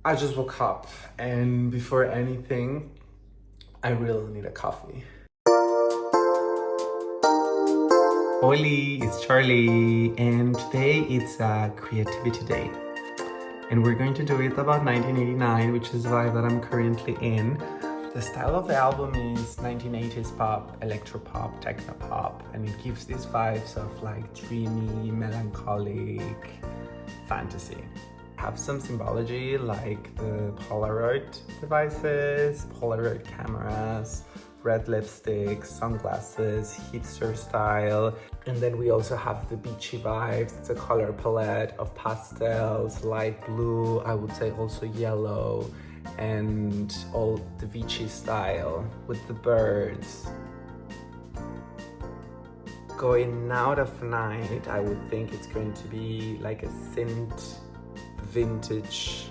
I just woke up and before anything, I really need a coffee. Oli, it's Charlie, and today it's a creativity day. And we're going to do it about 1989, which is the vibe that I'm currently in. The style of the album is 1980s pop, electropop, techno pop, and it gives these vibes of like dreamy, melancholic fantasy. Have some symbology like the Polaroid devices, Polaroid cameras, red lipstick, sunglasses, hipster style. And then we also have the beachy vibes. It's a color palette of pastels, light blue, I would say also yellow, and all the beachy style with the birds. Going out of night, I would think it's going to be like a synth vintage.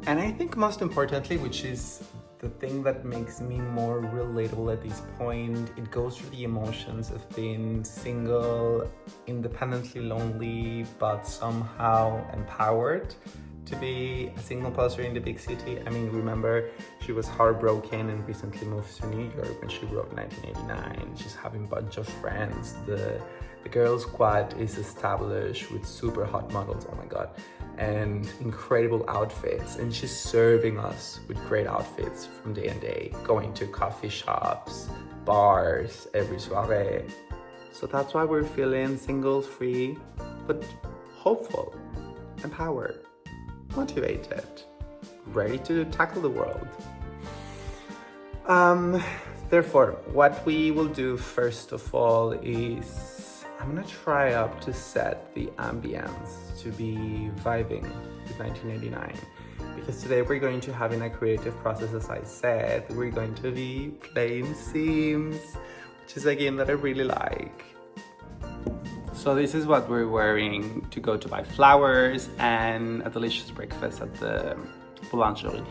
And I think most importantly, which is the thing that makes me more relatable at this point, it goes through the emotions of being single, independently lonely, but somehow empowered to be a single person in the big city. I mean, remember, she was heartbroken and recently moved to New York when she wrote 1989. She's having a bunch of friends. The girl squad is established with super hot models, oh my god, and incredible outfits. And she's serving us with great outfits from day and day, going to coffee shops, bars, every soiree. So that's why we're feeling single, free, but hopeful, empowered, motivated, ready to tackle the world. Therefore, what we will do first of all is I'm gonna try up to set the ambience to be vibing with 1989, because today we're going to have in a creative process, as I said, we're going to be playing Sims, which is a game that I really like. So this is what we're wearing to go to buy flowers and a delicious breakfast at the boulangerie.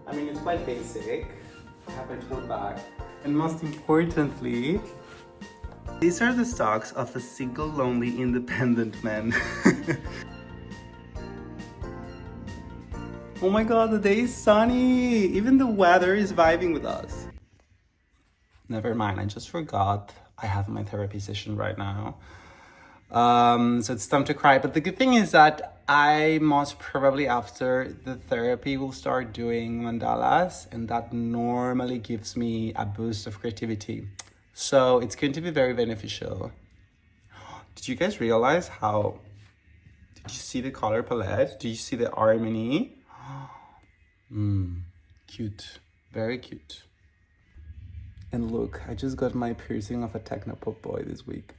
I mean, it's quite basic. I have a tote bag. And most importantly, these are the stocks of a single, lonely, independent man. Oh my god, the day is sunny! Even the weather is vibing with us. Never mind, I just forgot I have my therapy session right now. So it's time to cry. But the good thing is that I most probably after the therapy will start doing mandalas, and that normally gives me a boost of creativity. So it's going to be very beneficial. Did you guys realize how, did you see the color palette? Did you see the harmony? Cute, very cute. And look, I just got my piercing of a techno pop boy this week.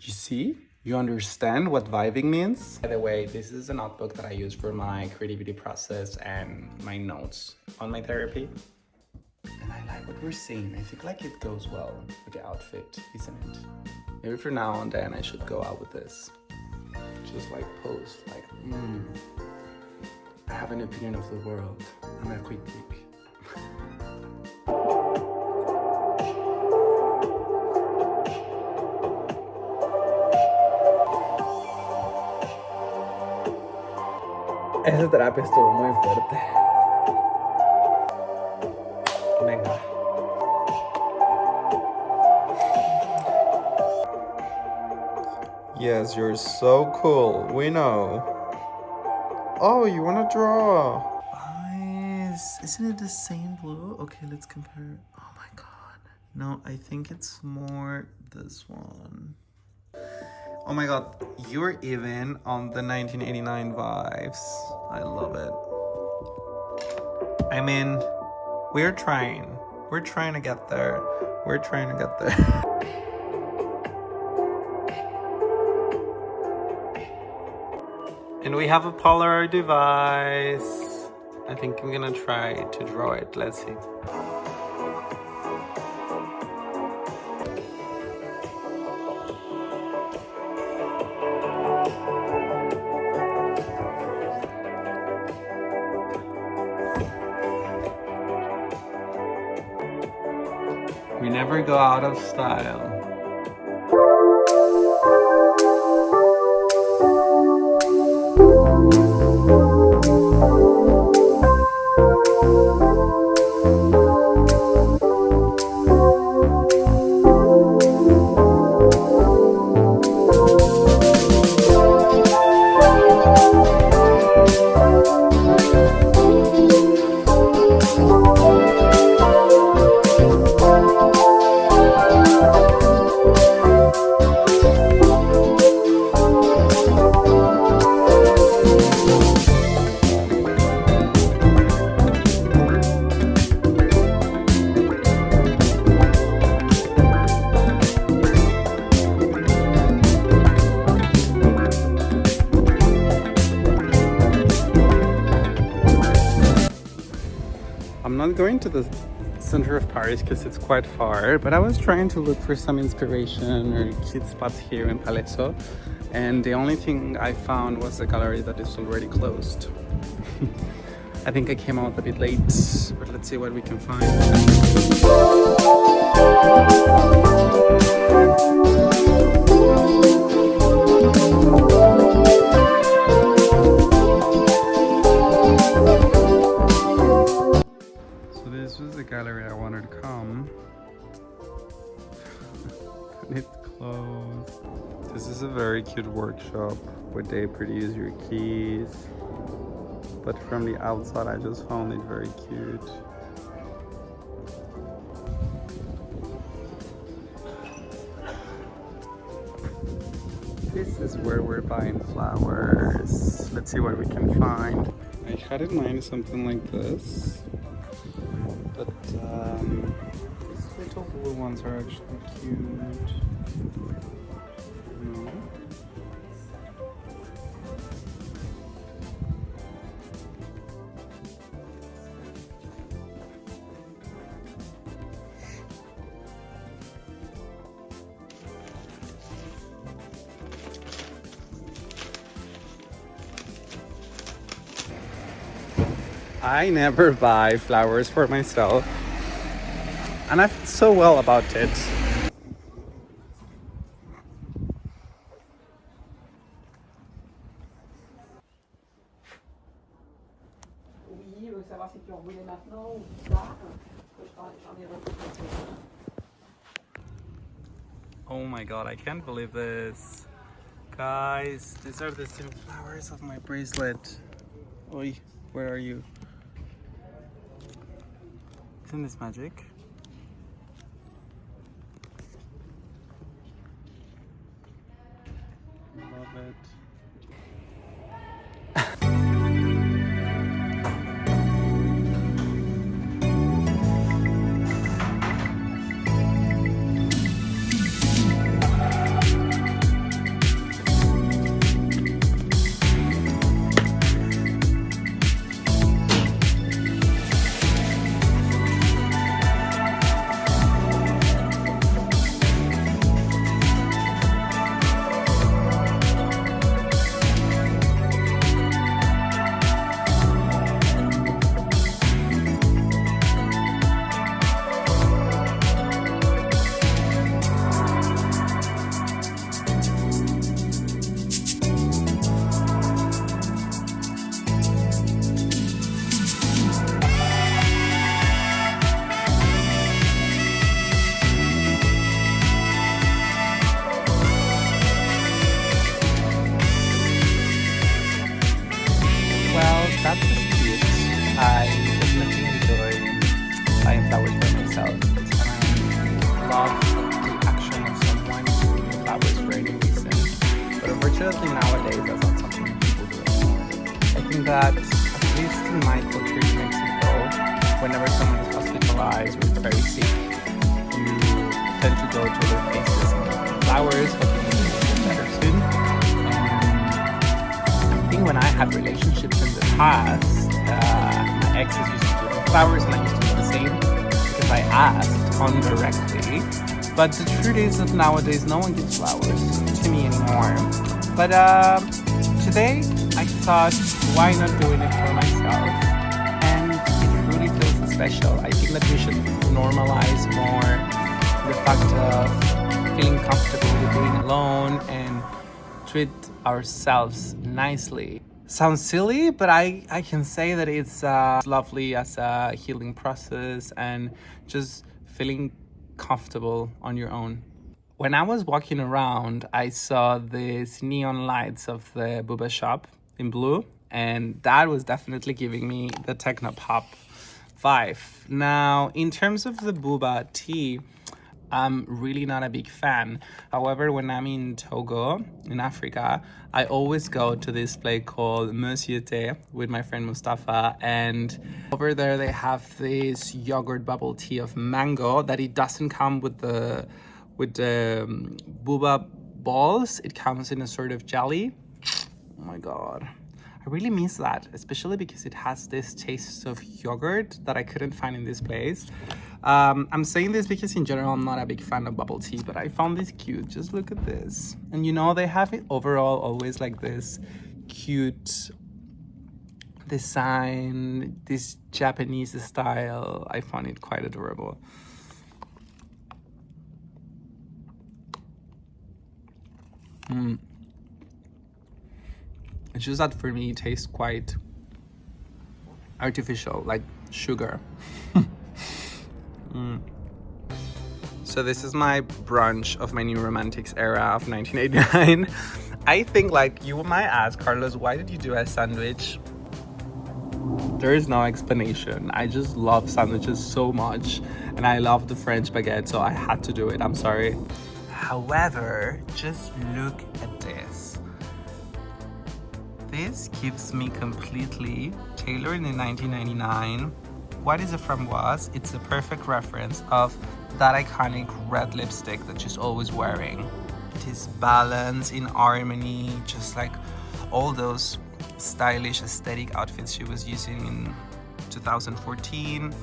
You see? You understand what vibing means? By the way, this is a notebook that I use for my creativity process and my notes on my therapy. And I like what we're seeing. I think like it goes well with the outfit, isn't it? Maybe for now and then I should go out with this. Just like pose, like, I have an opinion of the world. I'm a quick geek. Esa terapia estuvo muy fuerte. Venga. Yes, you're so cool. We know. Oh, you wanna draw? Nice. Isn't it the same blue? Okay, let's compare. Oh my god. No, I think it's more this one. Oh my god, you're even on the 1989 vibes. I love it. I mean, we're trying. We're trying to get there. We're trying to get there. And we have a Polaroid device. I think I'm gonna try to draw it. Let's see. We never go out of style. I'm not going to the center of Paris because it's quite far, but I was trying to look for some inspiration or cute spots here in Palazzo, and the only thing I found was a gallery that is already closed. I think I came out a bit late, but let's see what we can find. This was the gallery I wanted to come, but it's closed. This is a very cute workshop where they produce your keys, but from the outside I just found it very cute. This is where we're buying flowers. Let's see what we can find. I had in mind something like this. But these little blue ones are actually cute. No. I never buy flowers for myself, and I feel so well about it. Oh my god, I can't believe this. Guys, these are the same flowers of my bracelet. Oi, where are you? Isn't this magic? Love it. That's just cute. I definitely enjoy buying flowers for myself. I love the action of someone using flowers for any reason. But unfortunately nowadays that's not something people do anymore. I think that, at least in my culture in Mexico, whenever someone is hospitalized or is very sick, you tend to go to their places and give them flowers, hoping that they will get better soon. I think when I had relationships in the past, my exes used to give me flowers and I used to do the same because I asked indirectly. But the truth is that nowadays no one gives flowers to me anymore. But today I thought, why not doing it for myself? And it really feels special. I think that we should normalize more the fact of feeling comfortable with being alone and treat ourselves nicely. Sounds silly, but I can say that it's lovely as a healing process and just feeling comfortable on your own. When I was walking around, I saw these neon lights of the booba shop in blue, and that was definitely giving me the techno pop vibe. Now, in terms of the booba tea, I'm really not a big fan. However, when I'm in Togo, in Africa, I always go to this place called Monsieur Tea with my friend Mustafa. And over there, they have this yogurt bubble tea of mango that it doesn't come with the boba balls. It comes in a sort of jelly. Oh my God. I really miss that, especially because it has this taste of yogurt that I couldn't find in this place. I'm saying this because in general I'm not a big fan of bubble tea, but I found this cute. Just look at this. And you know, they have it overall always like this cute design, this Japanese style. I found it quite adorable. It's just that for me it tastes quite artificial, like sugar. So this is my brunch of my New Romantics era of 1989. I think, like, you might ask, Carlos, why did you do a sandwich? There is no explanation. I just love sandwiches so much, and I love the French baguette, so I had to do it. I'm sorry. However, just look at this. This gives me completely tailored in 1999. What is a framboise? It's a perfect reference of that iconic red lipstick that she's always wearing. It is balanced in harmony, just like all those stylish aesthetic outfits she was using in 2014.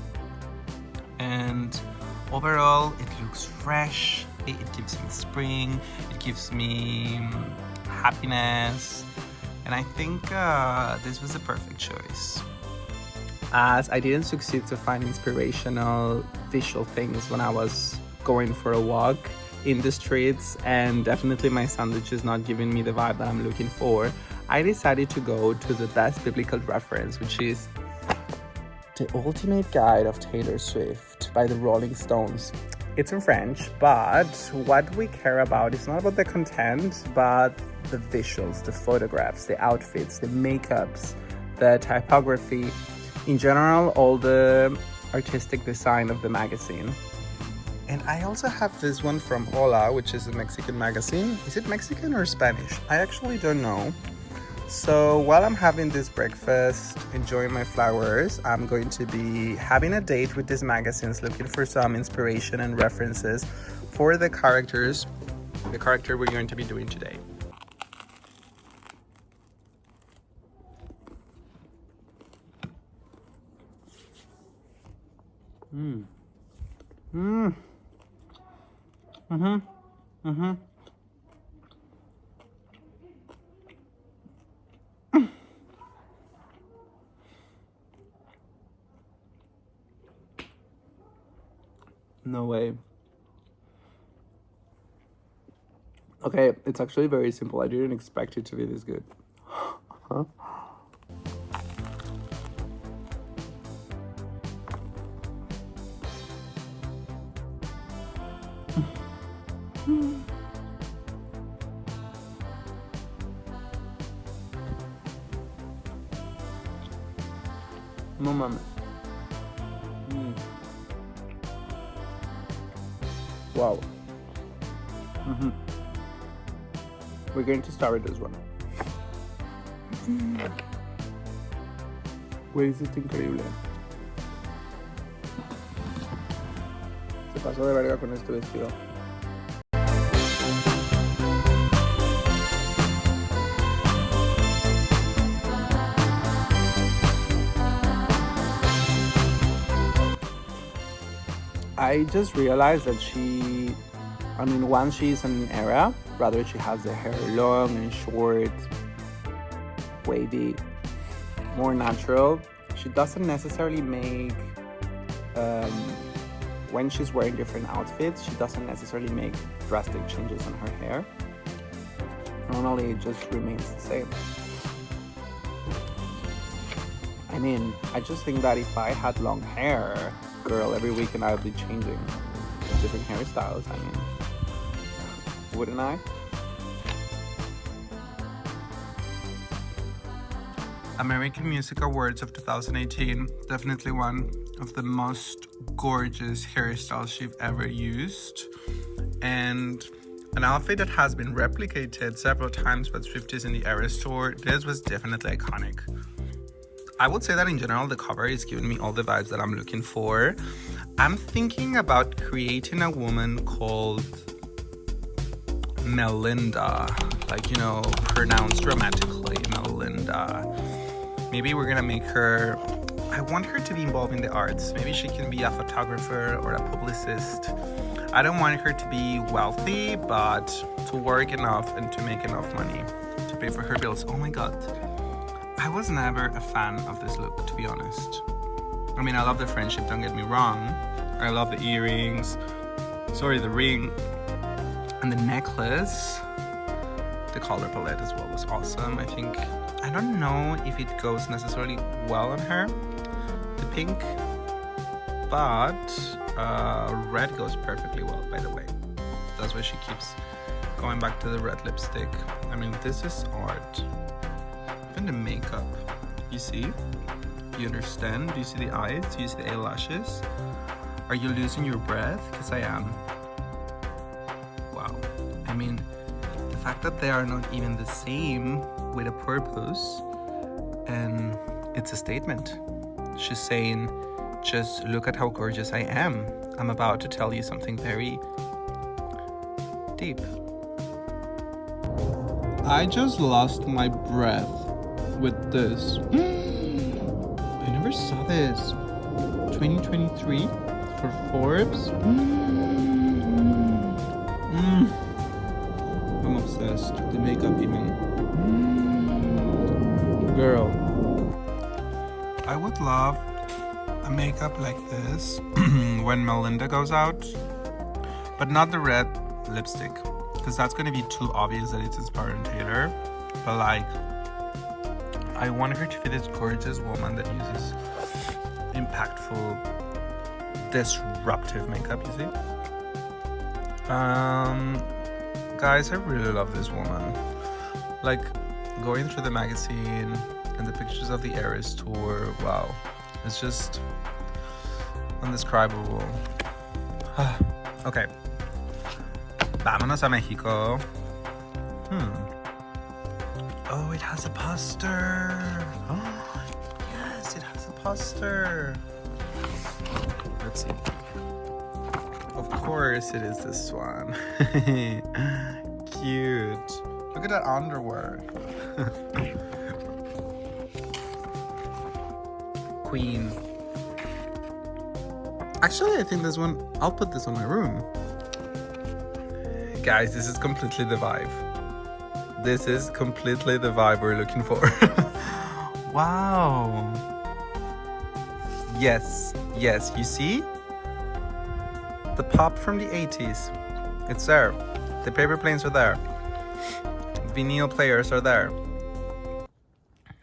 And overall, it looks fresh. It gives me spring. It gives me happiness. And I think this was a perfect choice. As I didn't succeed to find inspirational visual things when I was going for a walk in the streets, and definitely my sandwich is not giving me the vibe that I'm looking for, I decided to go to the best biblical reference, which is The Ultimate Guide of Taylor Swift by the Rolling Stones. It's in French, but what we care about is not about the content, but the visuals, the photographs, the outfits, the makeups, the typography, in general, all the artistic design of the magazine. And I also have this one from Hola, which is a Mexican magazine. Is it Mexican or Spanish? I actually don't know. So while I'm having this breakfast, enjoying my flowers, I'm going to be having a date with these magazines, looking for some inspiration and references for the character we're going to be doing today. No way. Okay, it's actually very simple. I didn't expect it to be this good. Huh? No mames. Wow. We're going to start with this one. Güey, esto está increíble. Se pasó de verga con este vestido. I just realized that once she's in an era, rather she has the hair long and short, wavy, more natural. She doesn't necessarily make, when she's wearing different outfits, she doesn't necessarily make drastic changes on her hair. Normally it just remains the same. I mean, I just think that if I had long hair, girl, every weekend I would be changing different hairstyles. I mean, wouldn't I? American Music Awards of 2018, definitely one of the most gorgeous hairstyles she've ever used, and an outfit that has been replicated several times by Swifties in the Eras tour. This was definitely iconic. I would say that in general the cover is giving me all the vibes that I'm looking for. I'm thinking about creating a woman called Melinda, like, you know, pronounced dramatically, Melinda. Maybe we're gonna make her, I want her to be involved in the arts. Maybe she can be a photographer or a publicist. I don't want her to be wealthy, but to work enough and to make enough money to pay for her bills. Oh my god. I was never a fan of this look, to be honest. I mean, I love the friendship, don't get me wrong. I love the earrings, the ring, and the necklace. The color palette as well was awesome. I don't know if it goes necessarily well on her, the pink, but red goes perfectly well, by the way. That's why she keeps going back to the red lipstick. I mean, this is art. Even the makeup, you see? Do you understand? Do you see the eyes? Do you see the eyelashes? Are you losing your breath? Because I am. Wow. I mean, the fact that they are not even the same with a purpose, and it's a statement. She's saying, just look at how gorgeous I am. I'm about to tell you something very deep. I just lost my breath with this. I never saw this. 2023 for Forbes. I'm obsessed. The makeup even. Girl. I would love a makeup like this when Melinda goes out, but not the red lipstick, because that's going to be too obvious that it's inspired Taylor. But like, I want her to be this gorgeous woman that uses impactful, disruptive makeup, you see? Guys, I really love this woman. Like, going through the magazine and the pictures of the Eras tour, wow. It's just indescribable. Okay. Vámonos a Mexico. Oh, it has a poster. Oh, yes, it has a poster. Let's see. Of course it is this one. Cute. Look at that underwear. Queen. Actually, I think this one, I'll put this on my room. Guys, this is completely the vibe. This is completely the vibe we're looking for. Wow. Yes, yes, you see? The pop from the 80s. It's there. The paper planes are there. Vinyl players are there.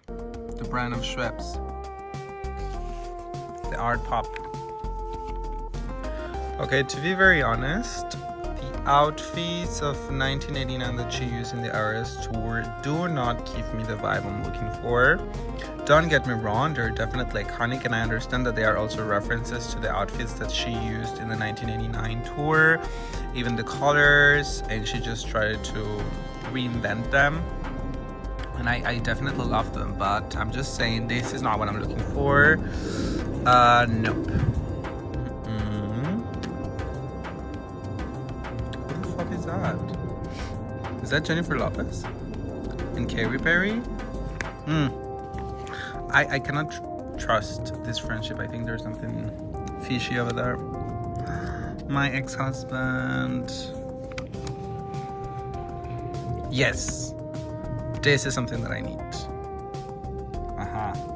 The brand of Schweppes. The art pop. Okay, to be very honest, the outfits of 1989 that she used in the Eras tour do not give me the vibe I'm looking for. Don't get me wrong, they're definitely iconic, and I understand that they are also references to the outfits that she used in the 1989 tour, even the colors, and she just tried to reinvent them. And I definitely love them, but I'm just saying this is not what I'm looking for. Nope. What the fuck is that? Is that Jennifer Lopez? And Katy Perry? I cannot trust this friendship. I think there's something fishy over there. My ex-husband. Yes. This is something that I need.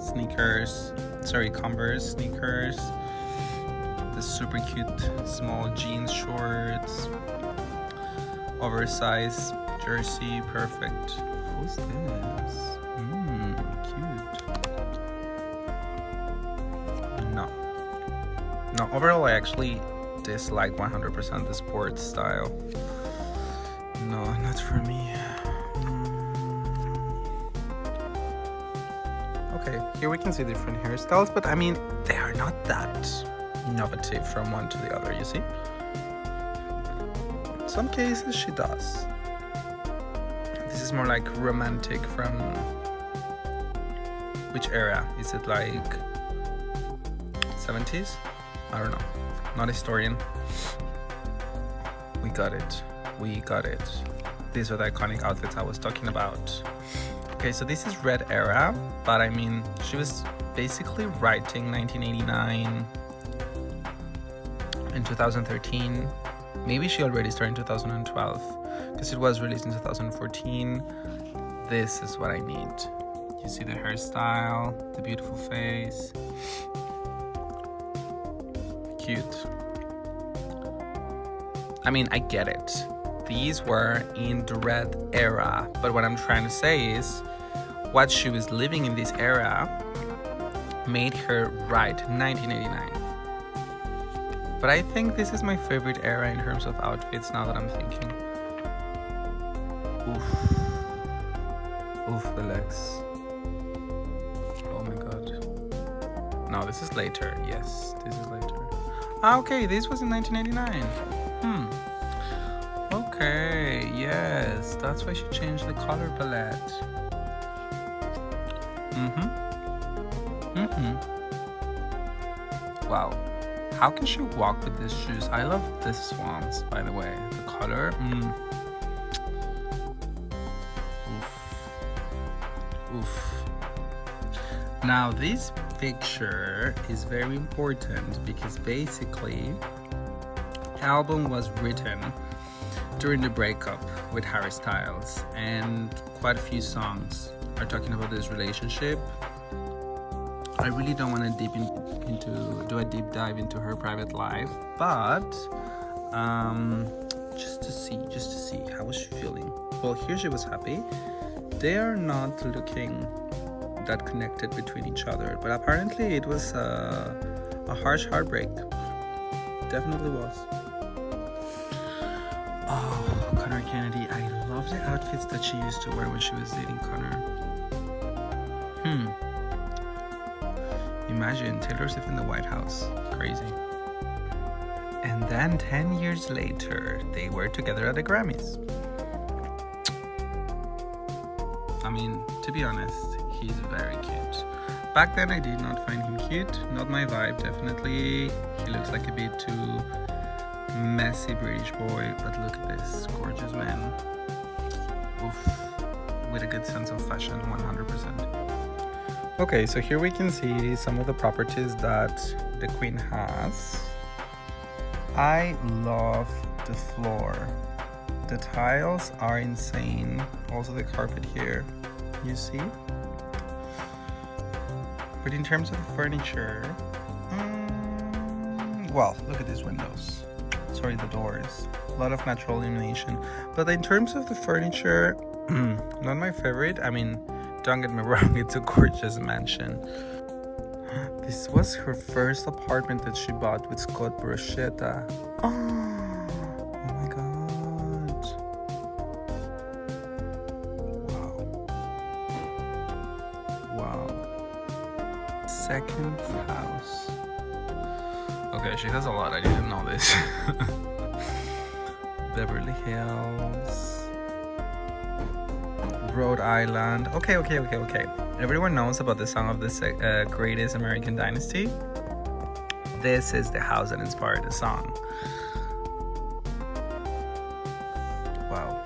Sneakers. Sorry, Converse sneakers. The super cute small jeans shorts. Oversized jersey. Perfect. Who's this? Cute. No, overall I actually dislike 100% the sports style. No, not for me. Okay, here we can see different hairstyles, but I mean, they are not that innovative from one to the other, you see? In some cases she does. This is more like romantic from which era? Is it like 70s? I don't know. Not a historian. We got it. We got it. These are the iconic outfits I was talking about. Okay, so this is Red era, but I mean, she was basically writing 1989 and 2013. Maybe she already started in 2012 because it was released in 2014. This is what I need. You see the hairstyle, the beautiful face. Cute. I mean, I get it. These were in the Red era, but what I'm trying to say is what she was living in this era made her write 1989. But I think this is my favorite era in terms of outfits now that I'm thinking. Oof. Oof, the legs. Oh my god. No, this is later. Yes, this is later. Ah, okay, this was in 1989. Okay, yes, that's why she changed the color palette. Wow, how can she walk with these shoes? I love these swans, by the way. The color, Oof. Now, this picture is very important because basically the album was written during the breakup with Harry Styles, and quite a few songs are talking about this relationship. I really don't want to do a deep dive into her private life, but just to see how was she feeling. Well, here she was happy. They are not looking that connected between each other, but apparently it was a harsh heartbreak. Definitely was. Oh, Connor Kennedy. I love the outfits that she used to wear when she was dating Connor. Imagine Taylor Swift in the White House. Crazy. And then 10 years later, they were together at the Grammys. I mean, to be honest, he's very cute. Back then I did not find him cute. Not my vibe, definitely. He looks like a bit too messy British boy, but look at this gorgeous man. Oof. With a good sense of fashion, 100%. Okay, so here we can see some of the properties that the queen has. I love the floor. The tiles are insane. Also the carpet here, you see? But in terms of the furniture, well, look at these windows. Sorry, the doors. A lot of natural illumination. But in terms of the furniture, not my favorite. I mean, don't get me wrong, it's a gorgeous mansion. This was her first apartment that she bought with Scott Bruschetta. Oh my god. Wow. Second house. Okay, she has a lot. I didn't know this. Beverly Hills. Rhode Island. Okay. Everyone knows about the song of the Greatest American Dynasty. This is the house that inspired the song. Wow.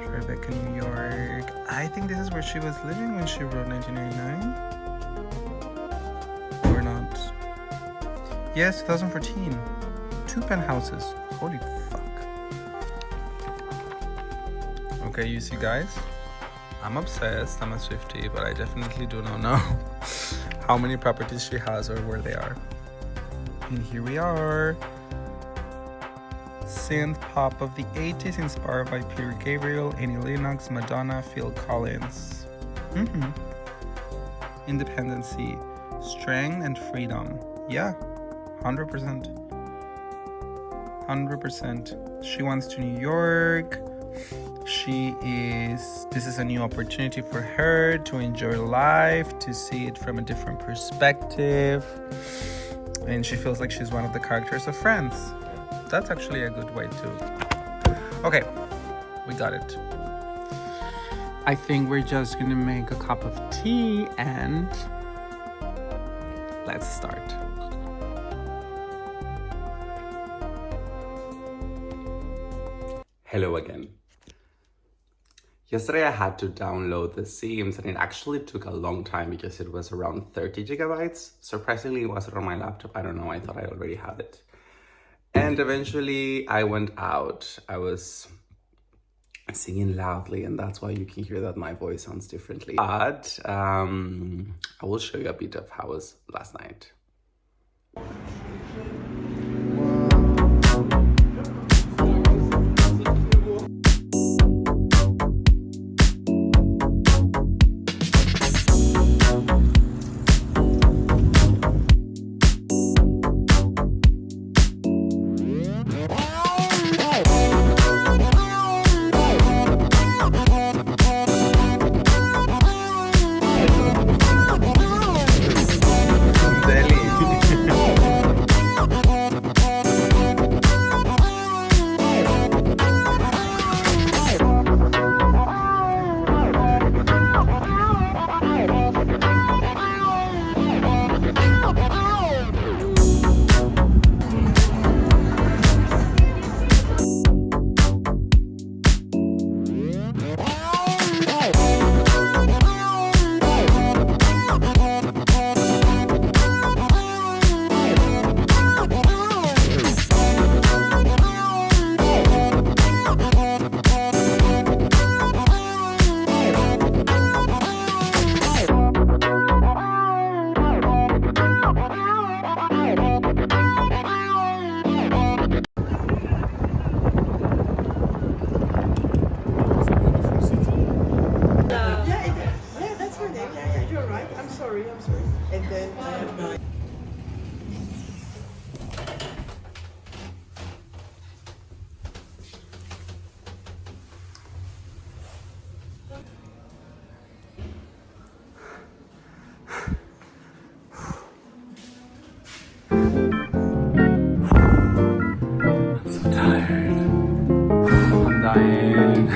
Tribeca, New York. I think this is where she was living when she wrote 1989. Or not. Yes, 2014. 2 penthouses. Holy fuck. Okay, you see, guys, I'm obsessed. I'm a Swiftie, but I definitely do not know how many properties she has or where they are. And here we are. Synth pop of the 80s, inspired by Peter Gabriel, Annie Lennox, Madonna, Phil Collins. Independency, strength, and freedom. Yeah, 100%. 100%. She wants to New York. This is a new opportunity for her to enjoy life, to see it from a different perspective. And she feels like she's one of the characters of Friends. That's actually a good way to... Okay, we got it. I think we're just gonna make a cup of tea and let's start. Hello again. Yesterday I had to download the Sims and it actually took a long time because it was around 30 gigabytes. Surprisingly, it wasn't on my laptop. I don't know, I thought I already had it. And eventually I went out. I was singing loudly and that's why you can hear that my voice sounds differently. But I will show you a bit of how it was last night. And then I have my... I'm so tired. I'm dying.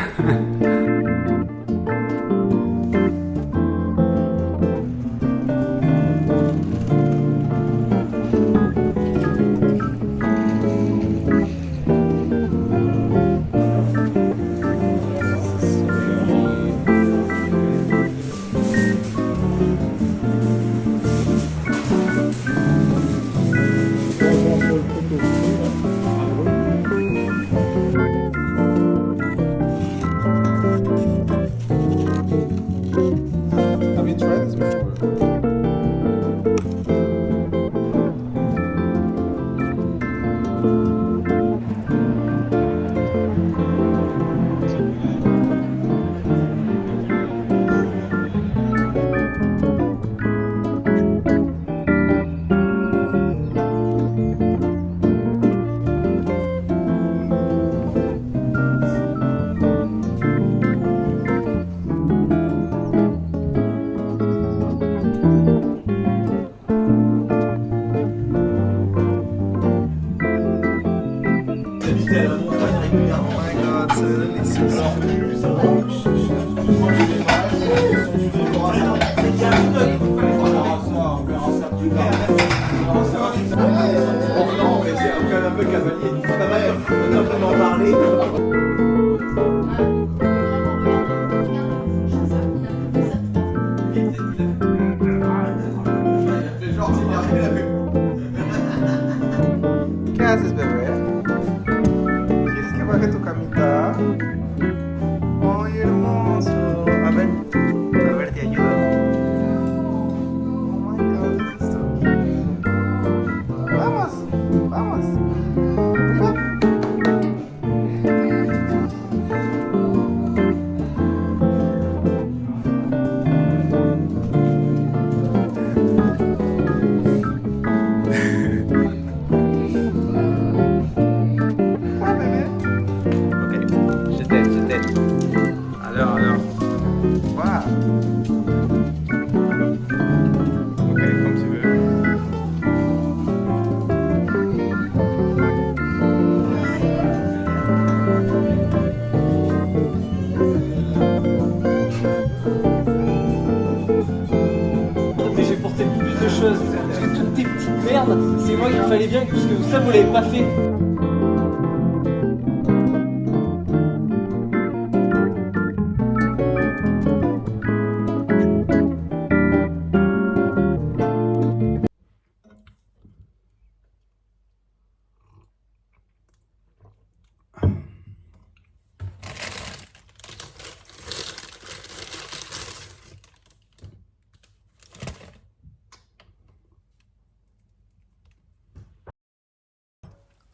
chose, parce que toutes tes petites merdes, c'est moi qu'il fallait bien, parce que ça vous l'avez pas fait.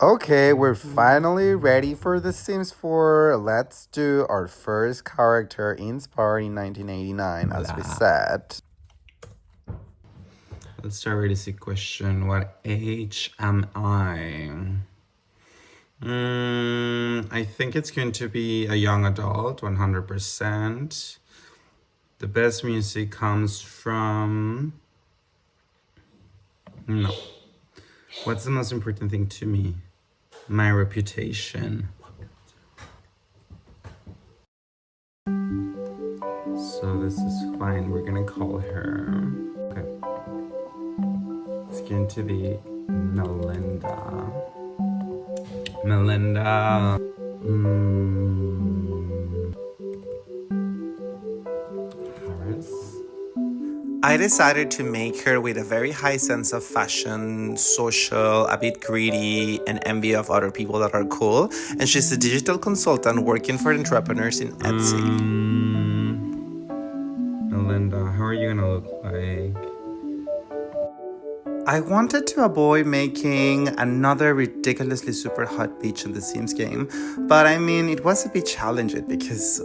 Okay, we're finally ready for The Sims 4. Let's do our first character inspired in 1989, as we said. Let's start with this question. What age am I? I think it's going to be a young adult, 100%. The best music comes from... No. What's the most important thing to me? My reputation. So this is fine. We're gonna call her. Okay. It's going to be Melinda. Melinda. Paris. I decided to make her with a very high sense of fashion, social, a bit greedy, and envy of other people that are cool. And she's a digital consultant working for entrepreneurs in Etsy. Melinda, how are you gonna look like? I wanted to avoid making another ridiculously super hot bitch in the Sims game, but I mean, it was a bit challenging because,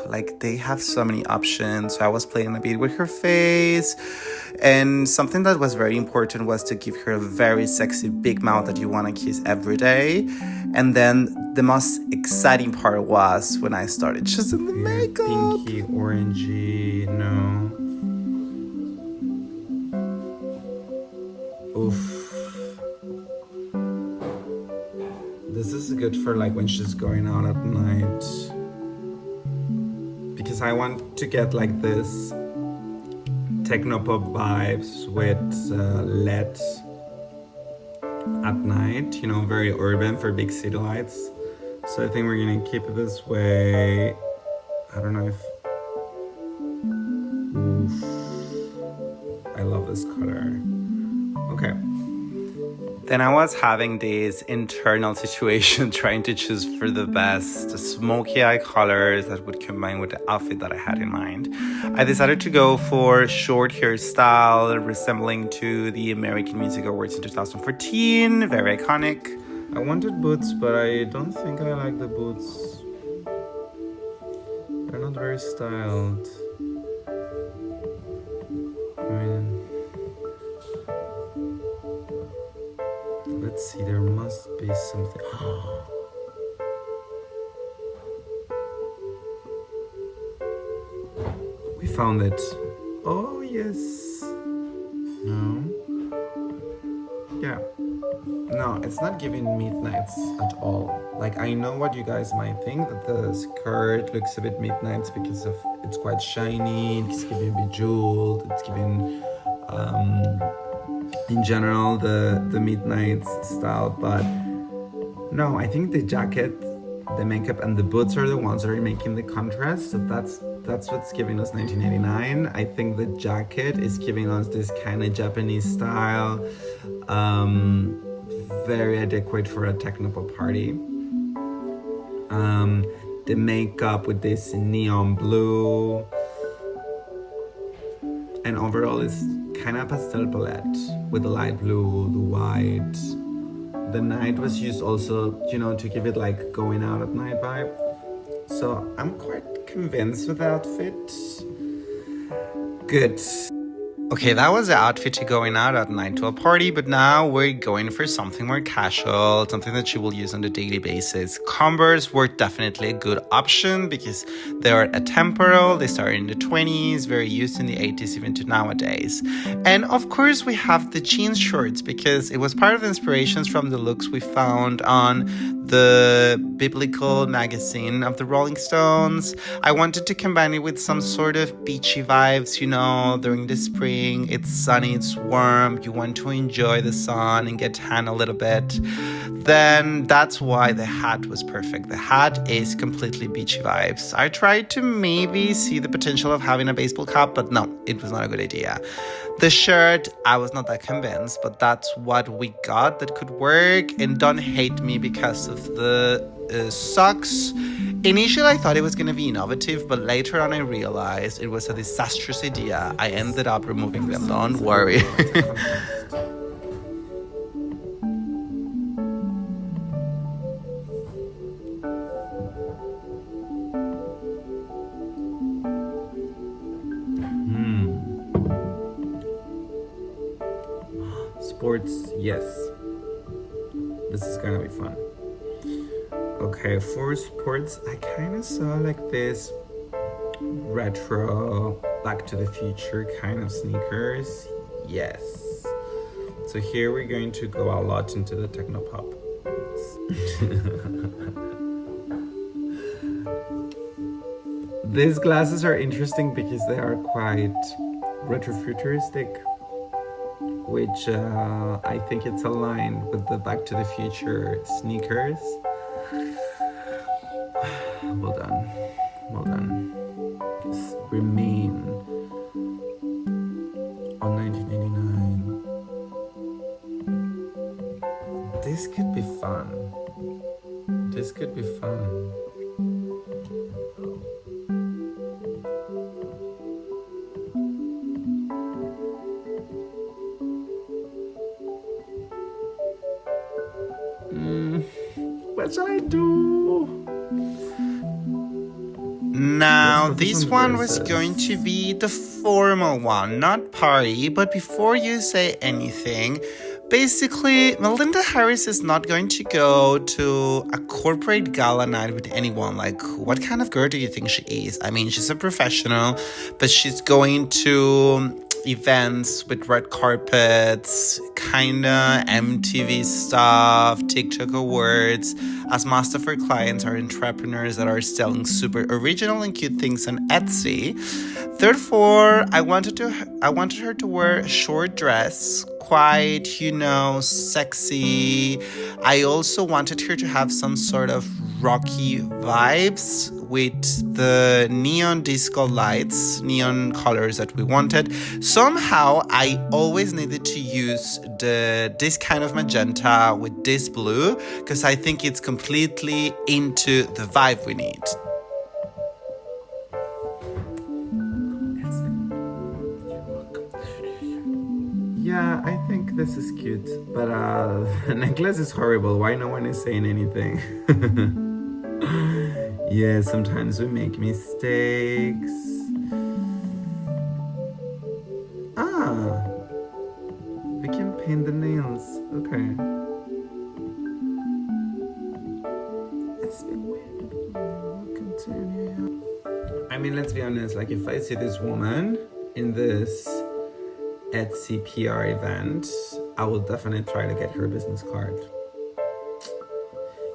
like, they have so many options. So I was playing a bit with her face, and something that was very important was to give her a very sexy big mouth that you want to kiss every day. And then the most exciting part was when I started choosing the makeup. Pinky, orangey, no. Oof. This is good for like when she's going out at night. Because I want to get like this techno pop vibes with LED at night, you know, very urban for big city lights. So I think we're gonna keep it this way. I don't know if... Oof. I love this color. Okay. Then I was having this internal situation trying to choose for the best smoky eye colors that would combine with the outfit that I had in mind. I decided to go for short hairstyle resembling to the American Music Awards in 2014. Very iconic. I wanted boots, but I don't think I like the boots. They're not very styled. I mean... Let's see, there must be something. We found it. Oh, yes. No. Yeah. No, it's not giving midnights at all. Like, I know what you guys might think, that the skirt looks a bit midnights because of it's quite shiny, it's giving bejeweled, it's giving in general the midnight style, but no, I think the jacket, the makeup, and the boots are the ones that are making the contrast. So that's what's giving us 1989. I think the jacket is giving us this kind of Japanese style, very adequate for a techno-pop party. The makeup with this neon blue, and overall it's kind of pastel palette with the light blue, the white. The night was used also, you know, to give it like going out at night vibe. So I'm quite convinced with the outfit. Good. Okay, that was the outfit to going out at night to a party, but now we're going for something more casual, something that you will use on a daily basis. Converse were definitely a good option because they are atemporal, they started in the 20s, very used in the 80s, even to nowadays. And of course, we have the jeans shorts because it was part of the inspirations from the looks we found on the biblical magazine of the Rolling Stones. I wanted to combine it with some sort of beachy vibes, you know, during the spring. relaxing, it's sunny, it's warm, you want to enjoy the sun and get tan a little bit, then that's why the hat was perfect. The hat is completely beachy vibes. I tried to maybe see the potential of having a baseball cap, but no, it was not a good idea. The shirt, I was not that convinced, but that's what we got that could work. And don't hate me because of the socks. Initially, I thought it was going to be innovative, but later on I realized it was a disastrous idea. I ended up removing them, don't worry. Sports, yes. This is gonna be fun. Okay, for sports, I kind of saw like this retro Back to the Future kind of sneakers. Yes. So here we're going to go a lot into the techno pop. These glasses are interesting because they are quite retro-futuristic, which I think it's aligned with the Back to the Future sneakers. Well done. Well done. Just remain on 1989. This could be fun. This could be fun. What shall I do? Now, this one was going to be the formal one, not party, but before you say anything, basically, Melinda Harris is not going to go to a corporate gala night with anyone. Like, what kind of girl do you think she is? I mean, she's a professional, but she's going to events with red carpets, kinda MTV stuff, TikTok awards, as most of her clients are entrepreneurs that are selling super original and cute things on Etsy. Therefore, I wanted her to wear a short dress, quite, sexy. I also wanted her to have some sort of rocky vibes with the neon disco lights, neon colors that we wanted. Somehow, I always needed to use this kind of magenta with this blue because I think it's completely into the vibe we need. Yeah, I think this is cute, but the necklace is horrible. Why no one is saying anything? Yeah, sometimes we make mistakes. We can paint the nails. Okay. It's been weird, but we'll continue. I mean, let's be honest, like if I see this woman in this Etsy PR event, I will definitely try to get her business card.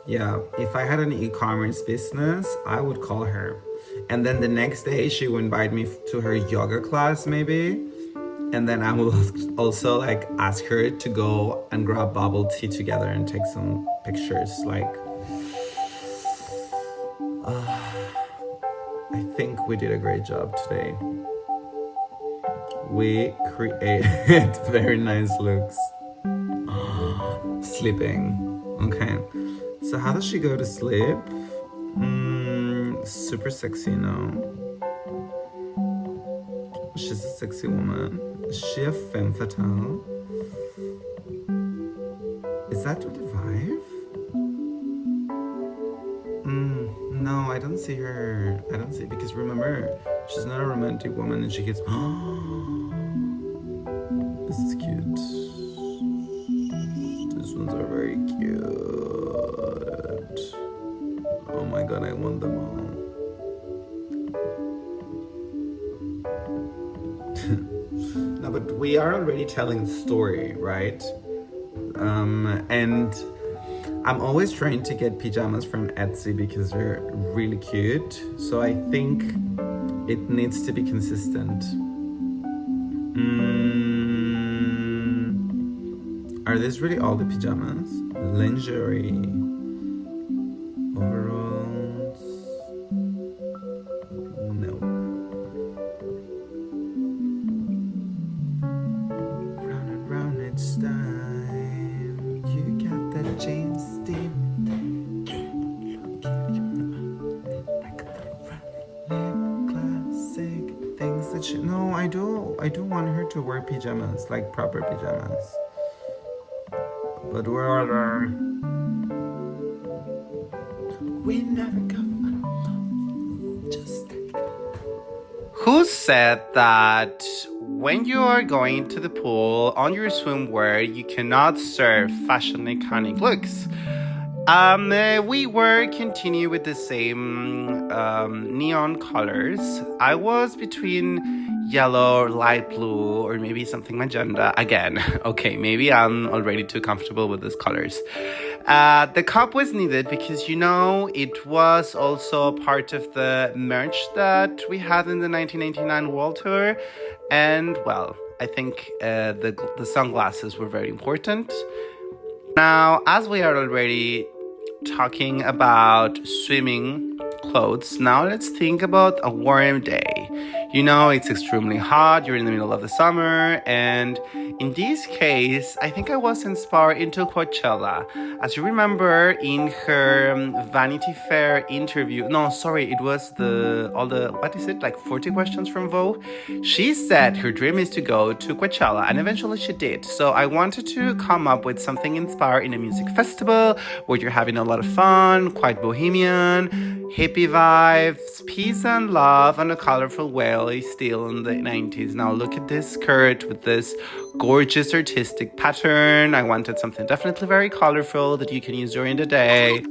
Yeah, if I had an e-commerce business, I would call her. And then the next day she would invite me to her yoga class maybe. And then I will also like ask her to go and grab bubble tea together and take some pictures. Like, I think we did a great job today. We created very nice looks. Sleeping. Okay. So how does she go to sleep? Super sexy, no? She's a sexy woman. Is she a femme fatale? Is that the vibe? No, I don't see her. I don't see, because remember, she's not a romantic woman and she gets, this is cute. These ones are very cute. Oh my god, I want them all. No, but we are already telling the story, right? And I'm always trying to get pajamas from Etsy because they're really cute. So I think it needs to be consistent. Are these really all the pajamas? Lingerie. Overalls. Nope. Round and round it's time. You got that James Dean. Classic things that she. No, I do want her to wear pajamas, like proper pajamas. But where are they? We never go. Just. Who said that when you are going to the pool on your swimwear, you cannot serve fashion iconic looks? We were continue with the same neon colors. I was between yellow, light blue, or maybe something magenta. Again, okay, maybe I'm already too comfortable with these colors. The cup was needed because, you know, it was also part of the merch that we had in the 1999 World Tour. And, well, I think the sunglasses were very important. Now, as we are already talking about swimming clothes, now let's think about a warm day. You know, it's extremely hot, you're in the middle of the summer, and in this case, I think I was inspired into Coachella. As you remember, in her Vanity Fair interview, no, sorry, it was what is it, like 40 questions from Vogue? She said her dream is to go to Coachella, and eventually she did. So I wanted to come up with something inspired in a music festival where you're having a lot of fun, quite bohemian, hippie vibes, peace and love, and a colorful whale still in the 90s. Now look at this skirt with this gorgeous artistic pattern. I wanted something definitely very colorful that you can use during the day.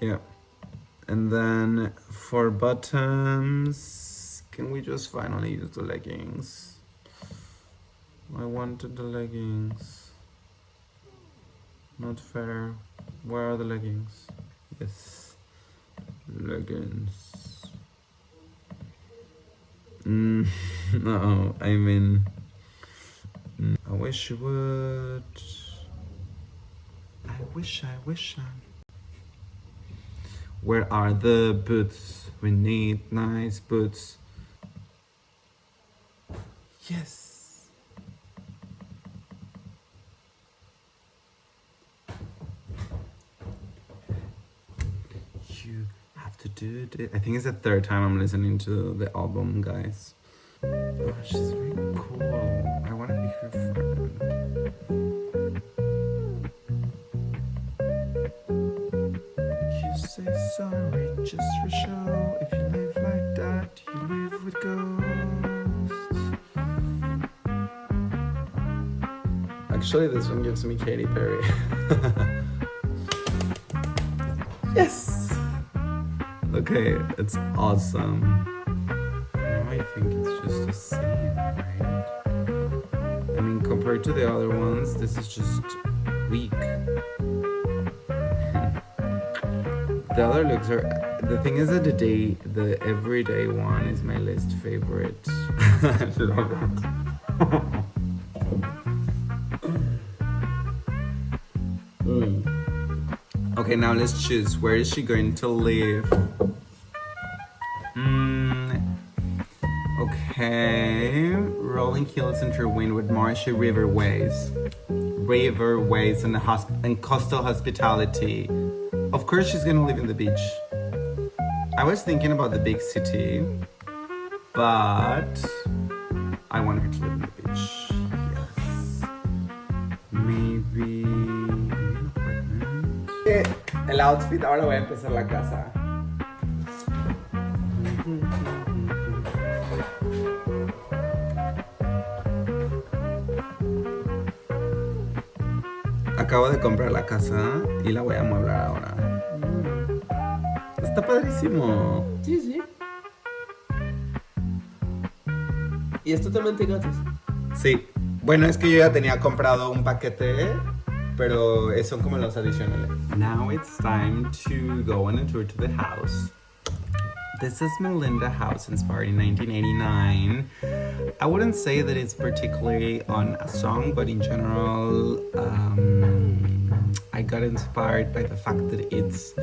Yeah. And then for bottoms, can we just finally use the leggings? I wanted the leggings. Not fair. Where are the leggings? Yes. Leggings. No, I mean, I wish you would. I wish. Where are the boots? We need nice boots. Yes. You have to do it. I think it's the third time I'm listening to the album, guys. Oh, she's very cool. I want to be her friend. Say sorry just for show. If you live like that, you live with ghosts. Actually, this one gives me Katy Perry. Yes! Okay, it's awesome. Now I think it's just the same, right? I mean, compared to the other ones, this is just weak. The other looks are. The thing is that the everyday one is my least favorite. I love it. Okay, now let's choose. Where is she going to live? Okay, rolling hills into windward marshy riverways and coastal hospitality. Of course she's gonna live in the beach. I was thinking about the big city, but I want her to live in the beach. Yes. Maybe an apartment. El outfit, ahora voy a empezar la casa. Acabo de comprar la casa y la voy a amueblar ahora. Está padrísimo. Sí, sí. Y es totalmente gratis. Sí. Bueno, es que yo ya tenía comprado un paquete, pero son como los adicionales. Now it's time to go on a tour to the house. This is Melinda house inspired in 1989. I wouldn't say that it's particularly on a song, but in general, I got inspired by the fact that it's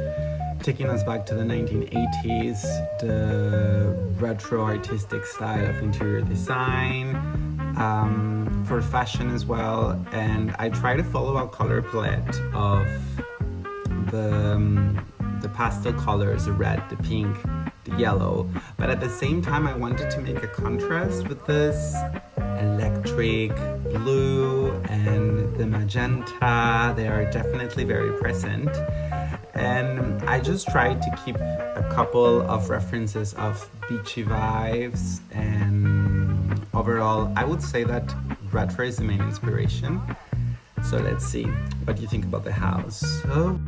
taking us back to the 1980s, the retro artistic style of interior design, for fashion as well. And I try to follow a color palette of the pastel colors, the red, the pink, the yellow, but at the same time I wanted to make a contrast with this electric blue and the magenta. They are definitely very present, and I just tried to keep a couple of references of beachy vibes, and overall I would say that retro is the main inspiration. So let's see what you think about the house. So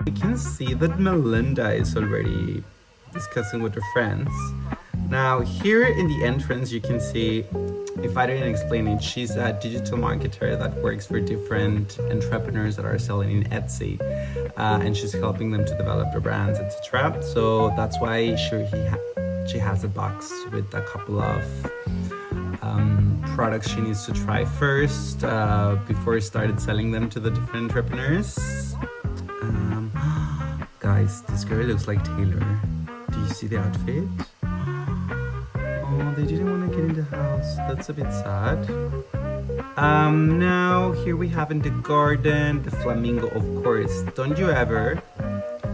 we can see that Melinda is already discussing with her friends. Now here in the entrance you can see, if I didn't explain it, she's a digital marketer that works for different entrepreneurs that are selling in Etsy, and she's helping them to develop their brands, etc. So that's why she has a box with a couple of products she needs to try first before started selling them to the different entrepreneurs. Guys, this girl looks like Taylor. Do you see the outfit? Oh, they didn't want to get in the house. That's a bit sad. Now here we have in the garden the flamingo, of course. Don't you ever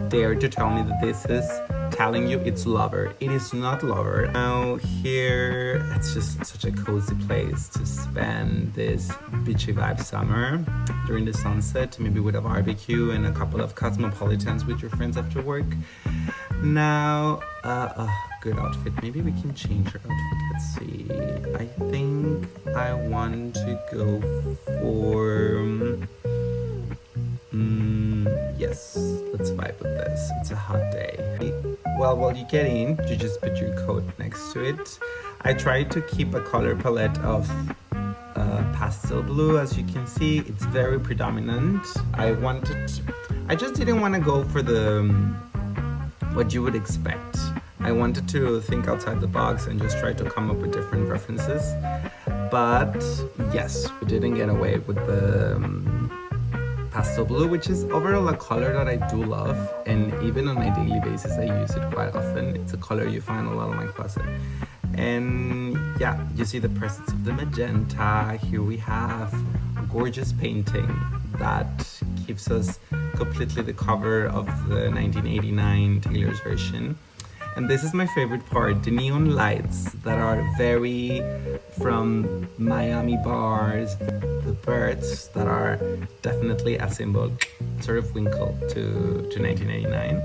dare to tell me that this is telling you it's Lover. It is not Lover. Now here, it's just such a cozy place to spend this beachy vibe summer during the sunset, maybe with a barbecue and a couple of cosmopolitans with your friends after work. Now, good outfit. Maybe we can change our outfit. Let's see. I think I want to go for... yes, let's vibe with this. It's a hot day. Well, while you get in, you just put your coat next to it. I tried to keep a color palette of pastel blue. As you can see, it's very predominant. I just didn't want to go for the what you would expect. I wanted to think outside the box and just try to come up with different references. But yes, we didn't get away with the pastel blue, which is overall a color that I do love, and even on my daily basis I use it quite often. It's a color you find a lot in my closet. And yeah, you see the presence of the magenta. Here we have a gorgeous painting that gives us completely the cover of the 1989 Taylor's version. And this is my favorite part, the neon lights that are very from Miami bars, the birds that are definitely a symbol, sort of winkle to 1989.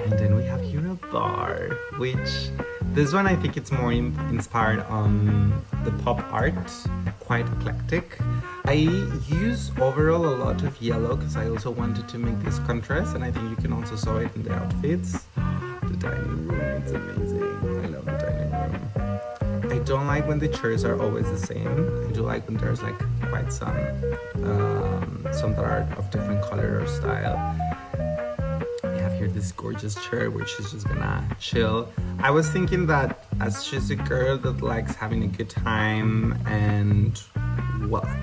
And then we have here a bar, which this one I think it's more inspired on the pop art, quite eclectic. I use overall a lot of yellow because I also wanted to make this contrast, and I think you can also saw it in the outfits. The dining room, it's amazing. I love the dining room. I don't like when the chairs are always the same. I do like when there's like quite some that are of different color or style. We have here this gorgeous chair where she's just gonna chill. I was thinking that as she's a girl that likes having a good time and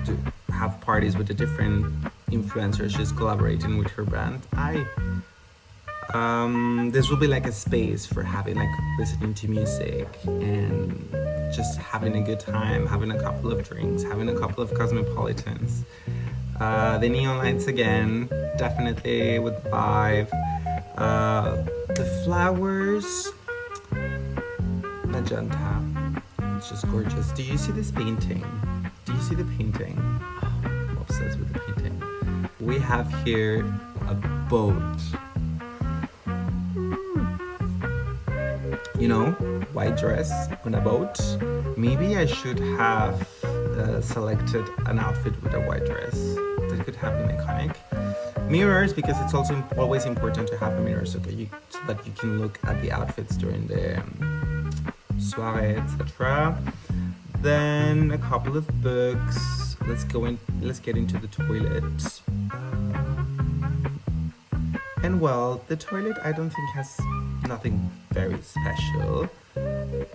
to have parties with the different influencers she's collaborating with her brand, this will be like a space for having like listening to music and just having a good time, having a couple of drinks, having a couple of cosmopolitans. The neon lights again, definitely with the vibe. The flowers, magenta, it's just gorgeous. Do you see this painting? Do you see the painting? Oh, I'm obsessed with the painting. We have here a boat. You know, white dress on a boat. Maybe I should have selected an outfit with a white dress. That could have been iconic. Mirrors, because it's also always important to have a mirror so that you can look at the outfits during the soiree, etc. Then a couple of books. Let's get into the toilet. And well, the toilet I don't think has nothing very special,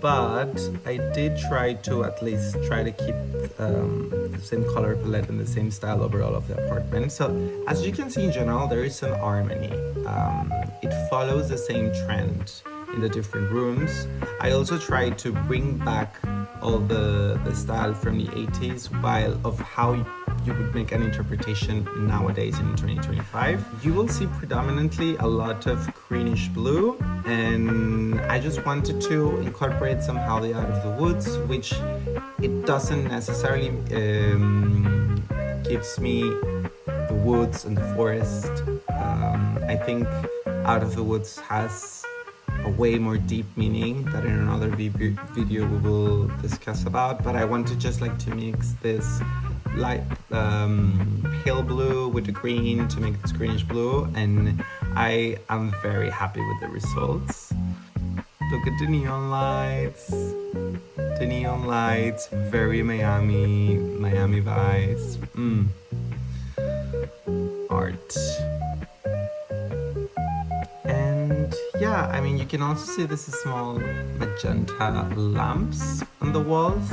but I did try to at least keep the same color palette and the same style over all of the apartment. So as you can see, in general, there is some harmony. It follows the same trend in the different rooms. I also tried to bring back all the style from the 80s while of how you would make an interpretation nowadays in 2025. You will see predominantly a lot of greenish blue, and I just wanted to incorporate somehow the Out of the Woods, which it doesn't necessarily gives me the woods and the forest. I think Out of the Woods has a way more deep meaning that in another video we will discuss about, but I want to just like to mix this light pale blue with the green to make this greenish blue, and I am very happy with the results. Look at the neon lights. The neon lights, very Miami vibes. Art. And yeah, I mean, you can also see this is small magenta lamps on the walls.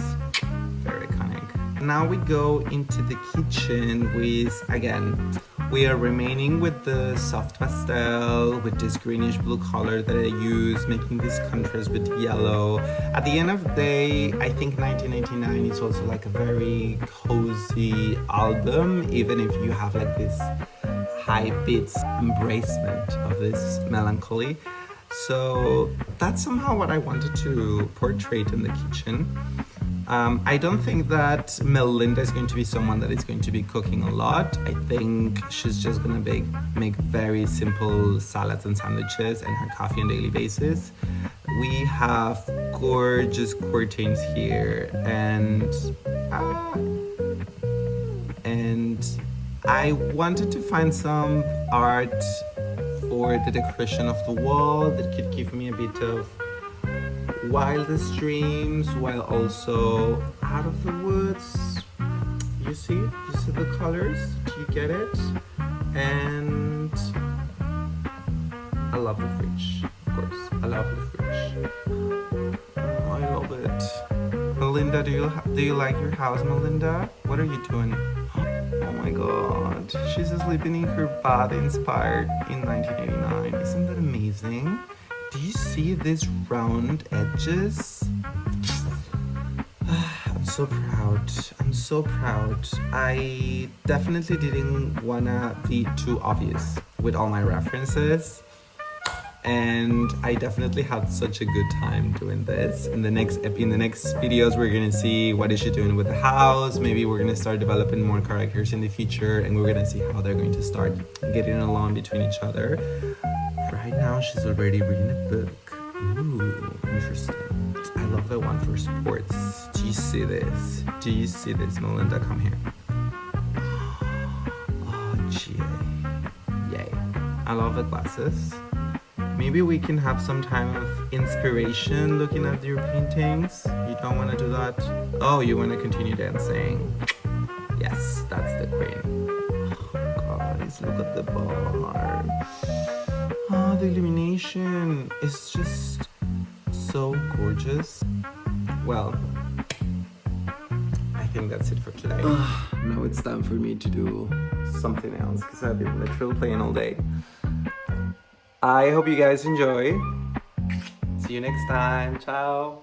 Very iconic. Now we go into the kitchen with, again, we are remaining with the soft pastel, with this greenish blue color that I use, making this contrast with yellow. At the end of the day, I think 1999 is also like a very cozy album, even if you have like this high beats embracement of this melancholy. So that's somehow what I wanted to portray in the kitchen. I don't think that Melinda is going to be someone that is going to be cooking a lot. I think she's just gonna make very simple salads and sandwiches and her coffee on a daily basis. We have gorgeous curtains here, and I wanted to find some art for the decoration of the wall that could give me a bit of wildest dreams while also Out of the Woods. You see the colors? Do you get it? And I love the fridge, of course. I love the fridge. Oh, I love it. Melinda, do you like your house, Melinda? What are you doing? Oh my god, she's sleeping in her bed inspired in 1989. Isn't that amazing? Do you see these round edges? I'm so proud. I'm so proud. I definitely didn't wanna be too obvious with all my references. And I definitely had such a good time doing this. In the next videos, we're gonna see what is she doing with the house. Maybe we're gonna start developing more characters in the future, and we're gonna see how they're going to start getting along between each other. Right now, she's already reading a book. Ooh, interesting. I love the one for sports. Do you see this? Do you see this, Melinda? Come here. Oh, yay. I love the glasses. Maybe we can have some time of inspiration looking at your paintings. You don't want to do that? Oh, you want to continue dancing? Yes, that's the queen. Oh, guys, look at the bar. Oh, the illumination is just so gorgeous. Well, I think that's it for today. Now it's time for me to do something else because I've been literally playing all day. I hope you guys enjoy. See you next time. Ciao.